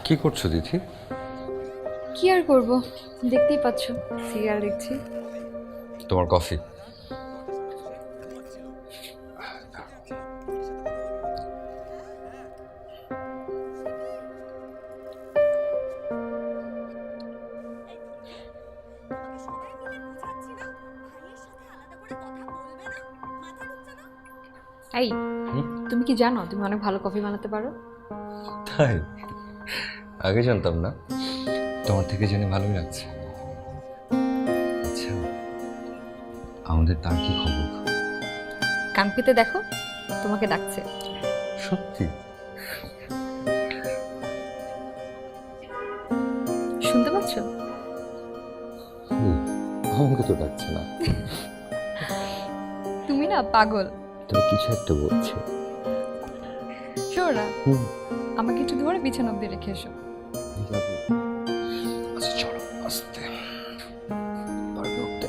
কি করছো দিদি? কি আর করব, দেখতেই পাচ্ছ সিরিয়াল দেখছি। তোমার কফি। এই, তুমি কি জানো তুমি অনেক ভালো কফি বানাতে পারো? তাই? আগে জানতাম না। তোমার থেকে জেনে ভালোই লাগছে। আচ্ছা, আমাদের তার কি খবর? কান পেতে দেখো, তোমাকে ডাকছে। সত্যি? শুনতে পাচ্ছ? আমাকে তো ডাকছে না। তুমি না পাগল। তুমি কিছু একটা বলছে। শোনা, আমাকে একটু ধরে বিছানা অব্দি রেখে এসো। আচ্ছা চলো আস্তে। পারবে উঠতে?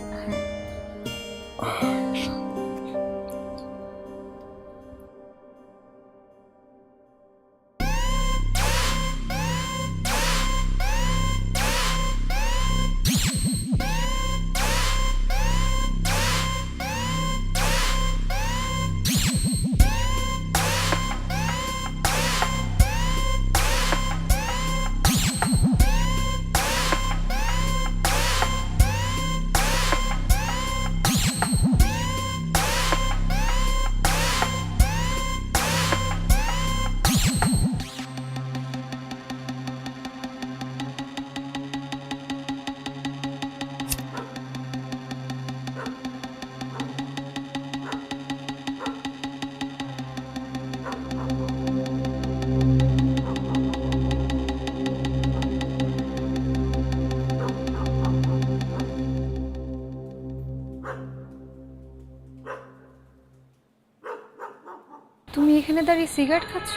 তুমি এখানে দাঁড়িয়ে সিগারেট খাচ্ছ?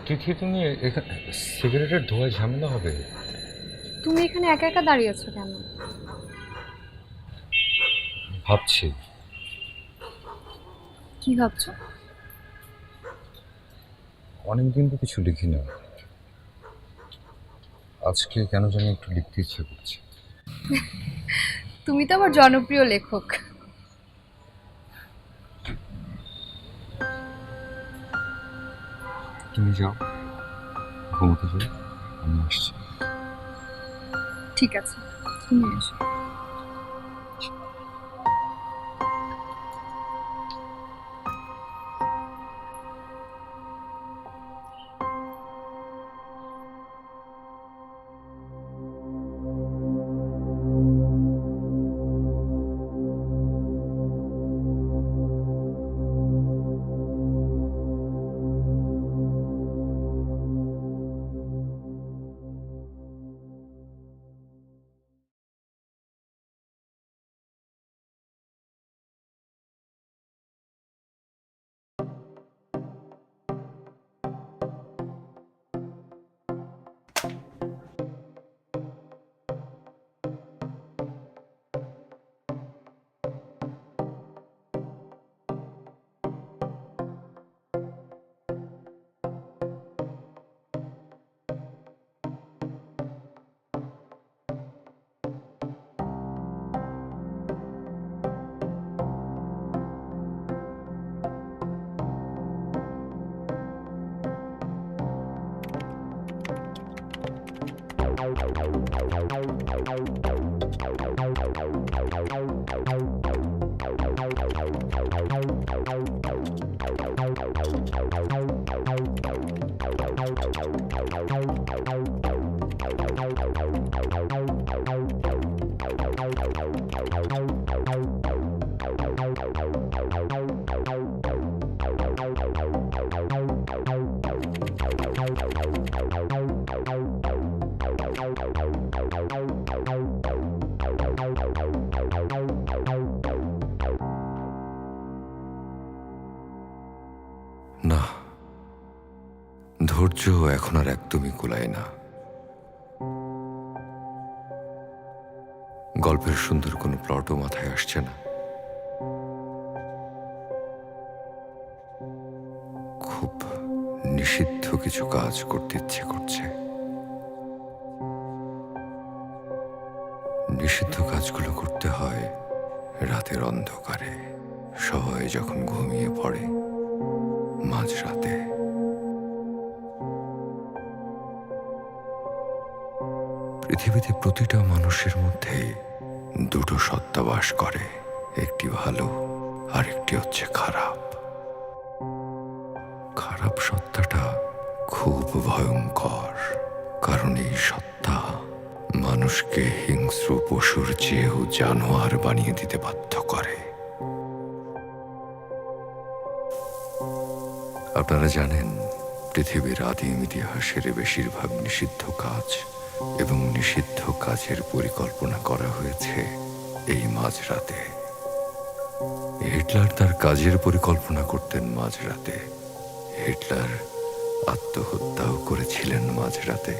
তিথি, তুমি সিগারেটের ধোঁয়ায় ঝামেলা হবে। তুমি এখানে একা একা দাঁড়িয়ে আছো কেন? ভাবছি। কি ভাবছো? অনেকদিন তো কিছু লিখি না, আজকে কেন জানি একটু লিখতে ইচ্ছে করছে। তুমি তো আমার জনপ্রিয় লেখক। তুমি যাও, ঘুমোতে যাও, আমি আসছি। ঠিক আছে, তুমি এসো। না, ধৈর্য এখন আর একদমই কুলায় না। গল্পের সুন্দর কোনো প্লটও মাথায় আসছে না। নিষিদ্ধ কিছু কাজ করতে ইচ্ছে করছে। নিষিদ্ধ কাজগুলো করতে হয় রাতের অন্ধকারে, সবাই যখন ঘুমিয়ে পড়ে, মাঝরাতে। পৃথিবীতে প্রতিটা মানুষের মধ্যে দুটো সত্তা বাস করে, একটি ভালো আর একটি হচ্ছে খারাপ। খারাপ সত্তাটা খুব ভয়ঙ্কর, কারণ এই সত্তা মানুষকে হিংস্র পশুর চেয়েও জানোয়ার বানিয়ে দিতে বাধ্য করে। আপনারা জানেন, পৃথিবীর আদিম ইতিহাসের বেশিরভাগ নিষিদ্ধ কাজ এবং নিষিদ্ধ কাজের পরিকল্পনা করা হয়েছে এই মাঝরাতে। হিটলার তার কাজের পরিকল্পনা করতেন মাঝরাতে। হিটলার আত্মহত্যাও করেছিলেন মাঝরাতে।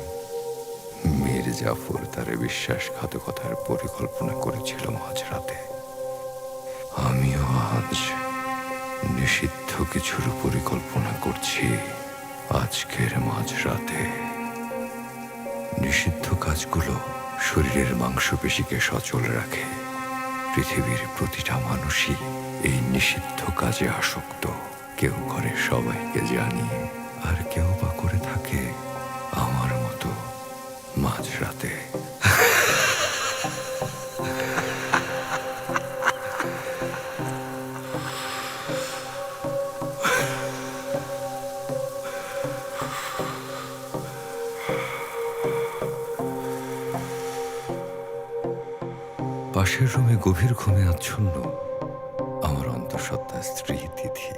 মীর জাফর তার বিশ্বাসঘাতকতার পরিকল্পনা করেছিল মাঝরাতে। আমিও আজ নিষিদ্ধ কিছুর পরিকল্পনা করছি আজকের মাঝরাতে। নিষিদ্ধ কাজগুলো শরীরের মাংসপেশিকে সচল রাখে। পৃথিবীর প্রতিটা মানুষই এই নিষিদ্ধ কাজে আসক্ত। কেউ করে সবাইকে জানিয়ে, আর কেউ বা করে থাকে আমার মতো মাঝরাতে। পাশের রুমে গভীর ঘুমে আচ্ছন্ন আমার অন্তঃসত্ত্বা স্ত্রী তিথি।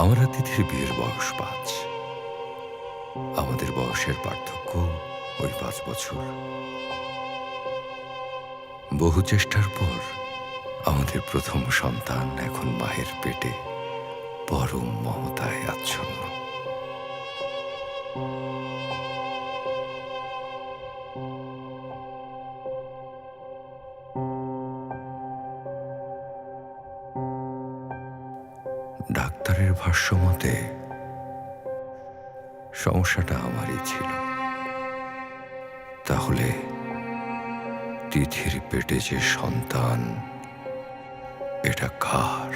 আমরা তিথির বিয়ের বয়স 5। আমাদের বয়সের পার্থক্য ওই 5 বছর। বহু চেষ্টার পর আমাদের প্রথম সন্তান এখন মায়ের পেটে পরম মমতায় আচ্ছন্ন। ডাক্তারের ভাষ্য মতে সমস্যাটা আমারই ছিল। তাহলে তিথির পেটে যে সন্তান, এটা কার?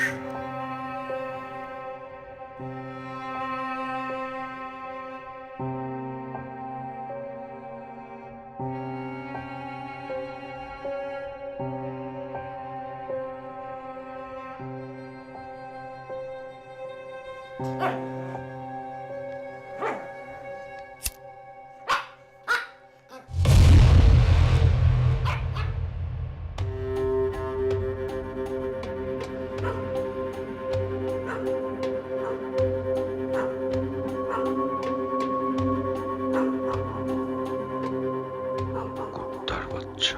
কুত্তার বাচ্চা।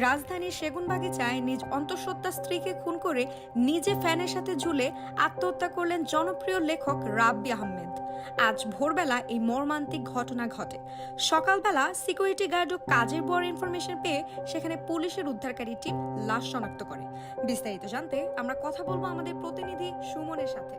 রাজধানীর সেগুনবাগিচায় নিজ অন্তঃসত্ত্বা স্ত্রীকে খুন করে নিজে ফ্যানের সাথে ঝুলে আত্মহত্যা করলেন জনপ্রিয় লেখক রাব্বি আহমেদ। আজ ভোরবেলা এই মর্মান্তিক ঘটনা ঘটে। সকালবেলা সিকিউরিটি গার্ডও কাজের বড় ইনফরমেশন পেয়ে সেখানে পুলিশের উদ্ধারকারী টিম লাশ শনাক্ত করে। বিস্তারিত জানতে আমরা কথা বলবো আমাদের প্রতিনিধি সুমনের সাথে।